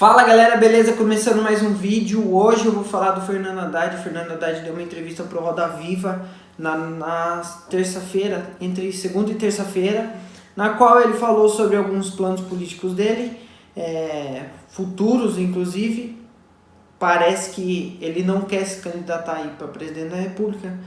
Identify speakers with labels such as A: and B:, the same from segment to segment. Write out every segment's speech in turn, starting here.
A: Fala galera, beleza? Começando mais um vídeo. Hoje eu vou falar do Fernando Haddad. O Fernando Haddad deu uma entrevista para o Roda Viva na terça-feira, entre segunda e terça-feira, na qual ele falou sobre alguns planos políticos dele, futuros inclusive. Parece que ele não quer se candidatar aí para presidente da República.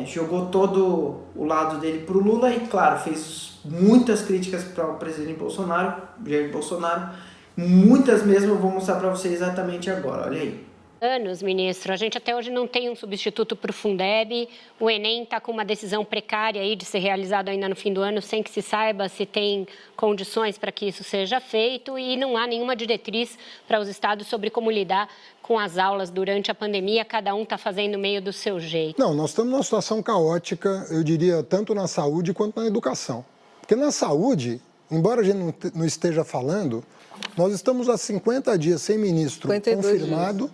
A: Jogou todo o lado dele para o Lula e, claro, fez muitas críticas para o presidente Bolsonaro, Jair Bolsonaro. Muitas mesmo, eu vou mostrar para vocês exatamente agora, olha aí.
B: Ministro, a gente até hoje não tem um substituto para o Fundeb, o Enem está com uma decisão precária aí de ser realizado ainda no fim do ano, sem que se saiba se tem condições para que isso seja feito, e não há nenhuma diretriz para os estados sobre como lidar com as aulas durante a pandemia, cada um está fazendo meio do seu jeito.
C: Não, nós estamos numa situação caótica, eu diria, tanto na saúde quanto na educação. Porque na saúde, embora a gente não esteja falando, nós estamos há 50 dias sem ministro confirmado,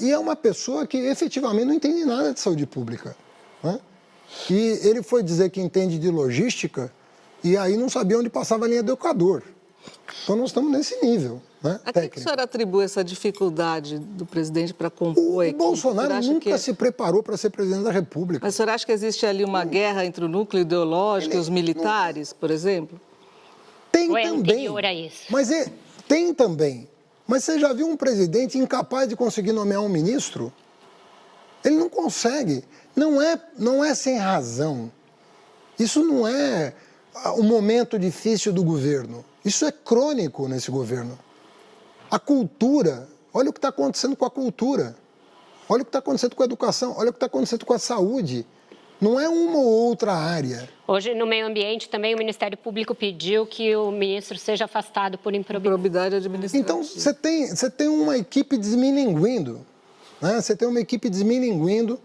C: e é uma pessoa que efetivamente não entende nada de saúde pública, né? E ele foi dizer que entende de logística e aí não sabia onde passava a linha do educador. Então nós estamos nesse nível, né, técnico.
D: A que o senhor atribui essa dificuldade do presidente para compor a equipe?
C: O Bolsonaro nunca se preparou para ser presidente da República.
D: Mas o senhor acha que existe ali uma guerra entre o núcleo ideológico e os militares, por exemplo?
C: Tem
B: Ou é
C: também,
B: anterior a isso?
C: Tem também. Mas você já viu um presidente incapaz de conseguir nomear um ministro? Ele não consegue. Não é sem razão. Isso não é um momento difícil do governo. Isso é crônico nesse governo. A cultura, olha o que está acontecendo com a cultura. Olha o que está acontecendo com a educação. Olha o que está acontecendo com a saúde. Não é uma ou outra área.
B: Hoje, no meio ambiente, também o Ministério Público pediu que o ministro seja afastado por
D: Improbidade administrativa.
C: Então, você tem uma equipe desmilinguindo, né? Você tem uma equipe desmilinguindo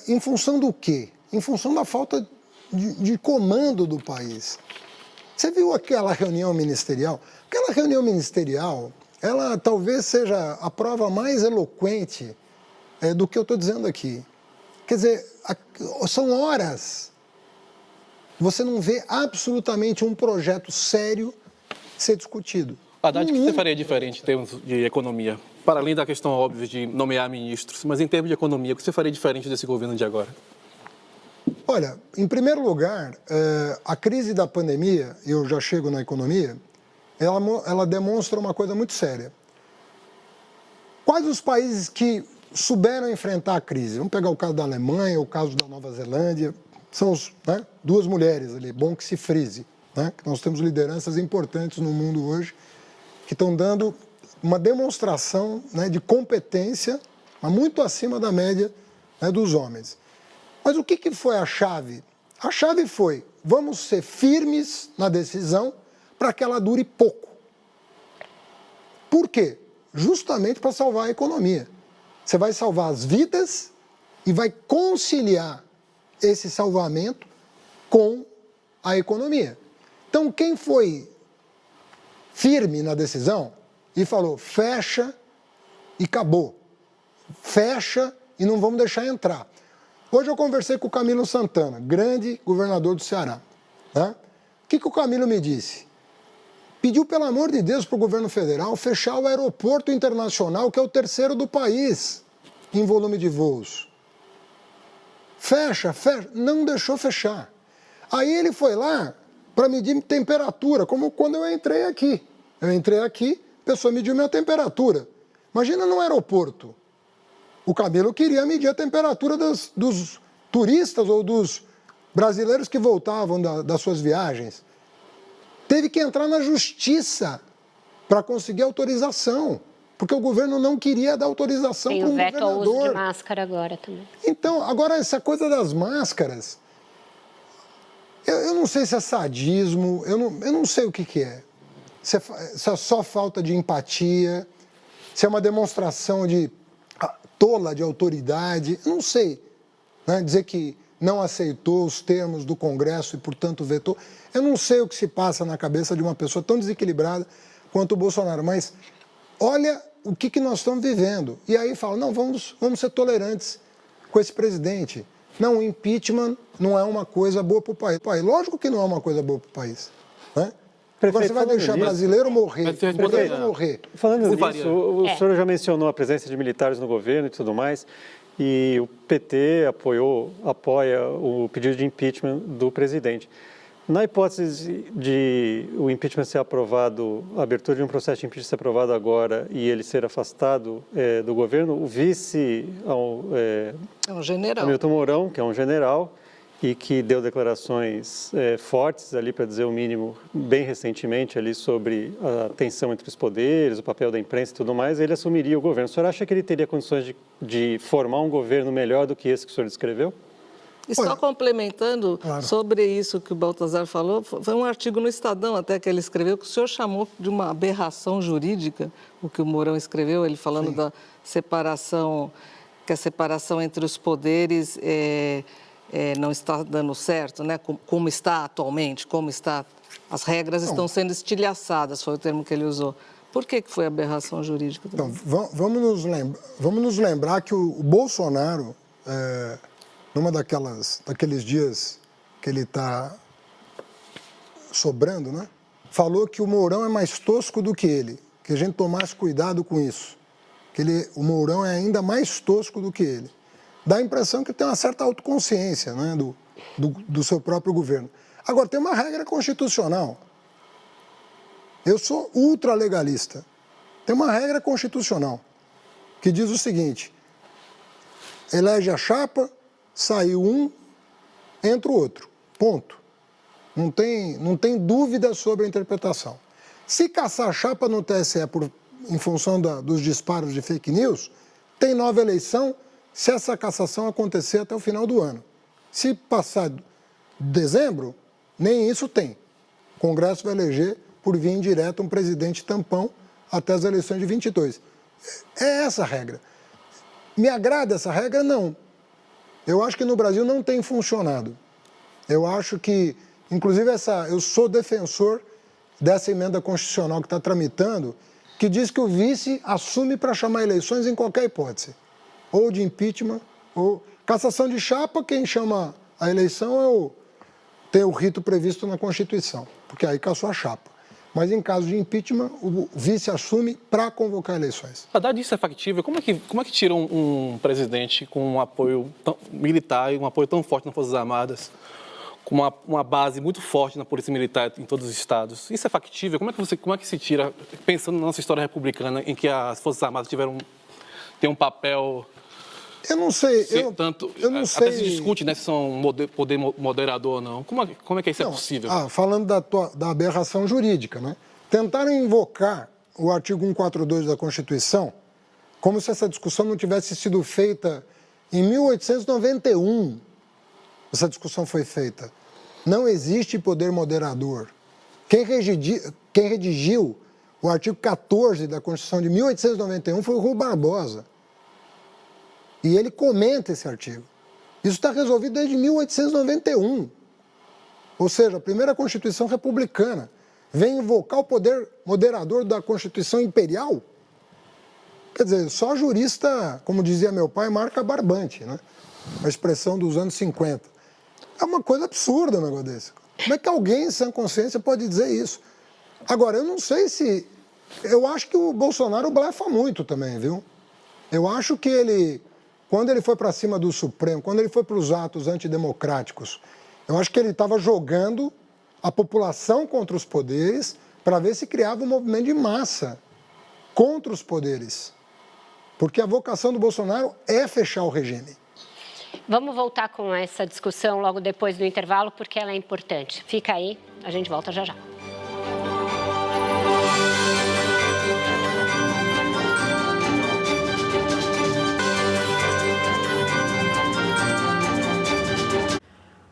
C: em função do quê? Em função da falta de comando do país. Você viu aquela reunião ministerial? Aquela reunião ministerial, ela talvez seja a prova mais eloquente do que eu estou dizendo aqui. Quer dizer, são horas. Você não vê absolutamente um projeto sério ser discutido.
E: Haddad, o que você faria diferente em termos de economia? Para além da questão óbvia de nomear ministros, mas em termos de economia, o que você faria diferente desse governo de agora?
C: Olha, em primeiro lugar, a crise da pandemia, eu já chego na economia, ela demonstra uma coisa muito séria. Quais os países que souberam enfrentar a crise? Vamos pegar o caso da Alemanha, o caso da Nova Zelândia. São duas mulheres ali, bom que se frise, né? Nós temos lideranças importantes no mundo hoje que estão dando uma demonstração, né, de competência, mas muito acima da média, né, dos homens. Mas o que foi a chave? A chave foi, vamos ser firmes na decisão para que ela dure pouco. Por quê? Justamente para salvar a economia. Você vai salvar as vidas e vai conciliar esse salvamento com a economia. Então, quem foi firme na decisão e falou, fecha e acabou. Fecha e não vamos deixar entrar. Hoje eu conversei com o Camilo Santana, grande governador do Ceará, né? O que o Camilo me disse? Pediu, pelo amor de Deus, para o governo federal fechar o aeroporto internacional, que é o terceiro do país em volume de voos. Fecha, não deixou fechar. Aí ele foi lá para medir temperatura, como quando eu entrei aqui. Eu entrei aqui, a pessoa mediu minha temperatura. Imagina no aeroporto. O Camilo queria medir a temperatura dos turistas ou dos brasileiros que voltavam das suas viagens. Teve que entrar na justiça para conseguir autorização, porque o governo não queria dar autorização para um governador.
B: Tem o veto ao uso de máscara agora também.
C: Então, agora essa coisa das máscaras, eu não sei se é sadismo, eu não sei o que é. Se é só falta de empatia, se é uma demonstração tola de autoridade, eu não sei, né? Dizer que não aceitou os termos do Congresso e, portanto, vetou. Eu não sei o que se passa na cabeça de uma pessoa tão desequilibrada quanto o Bolsonaro, mas olha o que nós estamos vivendo. E aí fala, não, vamos ser tolerantes com esse presidente. Não, o impeachment não é uma coisa boa para o país. Lógico que não é uma coisa boa para o país, né? Agora você vai deixar brasileiro morrer.
E: Prefeito,
C: morrer.
F: Falando
E: Sim,
F: nisso,
E: varia.
F: o senhor já mencionou a presença de militares no governo e tudo mais, e o PT apoia o pedido de impeachment do presidente. Na hipótese de o impeachment ser aprovado, a abertura de um processo de impeachment ser aprovado agora e ele ser afastado do governo, o vice
D: É um general.
F: Hamilton Mourão, que é um general e que deu declarações fortes ali, para dizer o mínimo, bem recentemente ali sobre a tensão entre os poderes, o papel da imprensa e tudo mais, ele assumiria o governo. O senhor acha que ele teria condições de formar um governo melhor do que esse que o senhor descreveu?
D: E só complementando
C: Claro.
D: sobre isso que o Baltazar falou, foi um artigo no Estadão até que ele escreveu, que o senhor chamou de uma aberração jurídica, o que o Mourão escreveu, ele falando da separação, que a separação entre os poderes não está dando certo, né? Como está atualmente, as regras estão sendo estilhaçadas, foi o termo que ele usou. Por que foi aberração jurídica?
C: Então, vamos nos lembrar que o Bolsonaro, numa daqueles dias que ele está sobrando, né? Falou que o Mourão é mais tosco do que ele, que a gente tomasse cuidado com isso, que o Mourão é ainda mais tosco do que ele. Dá a impressão que tem uma certa autoconsciência, né, do seu próprio governo. Agora, tem uma regra constitucional. Eu sou ultralegalista. Tem uma regra constitucional que diz o seguinte: elege a chapa, saiu um, entra o outro. Ponto. Não tem dúvida sobre a interpretação. Se caçar a chapa no TSE em função dos disparos de fake news, tem nova eleição se essa cassação acontecer até o final do ano. Se passar dezembro, nem isso tem. O Congresso vai eleger por via indireta um presidente tampão até as eleições de 22. É essa a regra. Me agrada essa regra? Não. Eu acho que no Brasil não tem funcionado. Eu acho que, inclusive, eu sou defensor dessa emenda constitucional que está tramitando, que diz que o vice assume para chamar eleições em qualquer hipótese. Ou de impeachment, ou cassação de chapa, quem chama a eleição tem o rito previsto na Constituição, porque aí cassou a chapa. Mas em caso de impeachment, o vice assume para convocar eleições.
E: Haddad, isso é factível? Como é que tira um presidente com um apoio militar e um apoio tão forte nas Forças Armadas, com uma base muito forte na Polícia Militar em todos os estados? Isso é factível? Como é que se tira, pensando na nossa história republicana, em que as Forças Armadas têm um papel...
C: Eu não sei. Eu não sei.
E: Até se discute, né, se são poder moderador ou não. Como é que isso é possível?
C: Falando da aberração jurídica, né? Tentaram invocar o artigo 142 da Constituição como se essa discussão não tivesse sido feita em 1891. Essa discussão foi feita. Não existe poder moderador. Quem redigiu o artigo 14 da Constituição de 1891 foi o Rui Barbosa. E ele comenta esse artigo. Isso está resolvido desde 1891. Ou seja, a primeira Constituição republicana vem invocar o poder moderador da Constituição Imperial. Quer dizer, só jurista, como dizia meu pai, marca barbante, né? A expressão dos anos 50. É uma coisa absurda um negócio desse. Como é que alguém em sã consciência pode dizer isso? Agora, eu não sei se... Eu acho que o Bolsonaro blefa muito também, viu? Eu acho que ele... Quando ele foi para cima do Supremo, quando ele foi para os atos antidemocráticos, eu acho que ele estava jogando a população contra os poderes para ver se criava um movimento de massa contra os poderes. Porque a vocação do Bolsonaro é fechar o regime.
B: Vamos voltar com essa discussão logo depois do intervalo, porque ela é importante. Fica aí, a gente volta já já.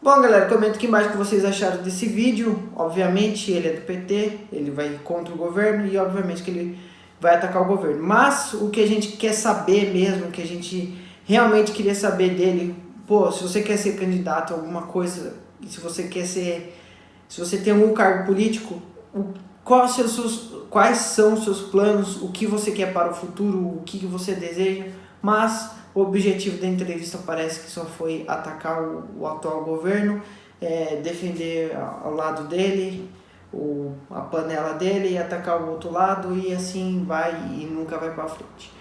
A: Bom, galera, comenta aqui embaixo o que vocês acharam desse vídeo. Obviamente, ele é do PT, ele vai contra o governo e, obviamente, que ele vai atacar o governo. Mas o que a gente quer saber mesmo, o que a gente realmente queria saber dele, pô, se você quer ser candidato a alguma coisa, se você tem algum cargo político, quais são os seus planos, o que você quer para o futuro, o que você deseja, mas... O objetivo da entrevista parece que só foi atacar o atual governo, defender ao lado dele, a panela dele e atacar o outro lado e assim vai e nunca vai pra frente.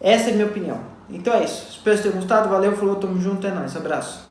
A: Essa é a minha opinião. Então é isso. Espero que tenham gostado. Valeu, falou, tamo junto, é nóis. Abraço.